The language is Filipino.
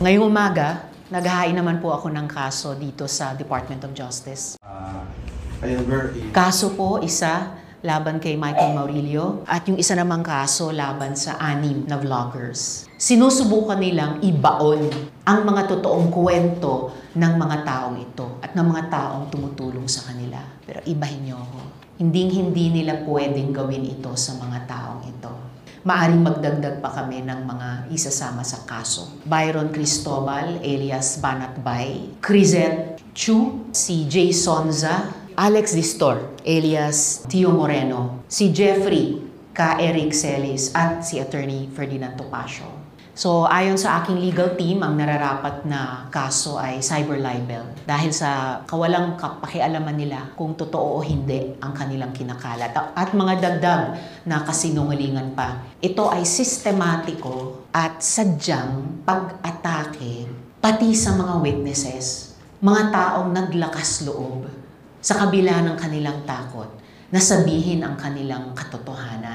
Ngayong umaga, naghahain naman po ako ng kaso dito sa Department of Justice. Kaso po, isa laban kay Michael Maurilio at yung isa namang kaso laban sa 6 na vloggers. Sinusubukan nilang ibaon ang mga totoong kwento ng mga taong ito at ng mga taong tumutulong sa kanila. Pero ibahin niyo ako. Hindi nila pwedeng gawin ito sa mga taong ito. Maaring magdagdag pa kami ng mga isasama sa kaso. Byron Cristobal, alias Banatbay, Crizette Chu, si Jay Sonza, Alex Distor, alias Tio Moreno, si Jeffrey K. Eric Celis, at si Attorney Ferdinand Topacio. So, ayon sa aking legal team, ang nararapat na kaso ay cyber libel dahil sa kawalang kapakialaman nila kung totoo o hindi ang kanilang kinakalat at mga dagdag na kasinungalingan pa. Ito ay sistematiko at sadyang pag-atake pati sa mga witnesses, mga taong naglakas loob sa kabila ng kanilang takot na sabihin ang kanilang katotohanan.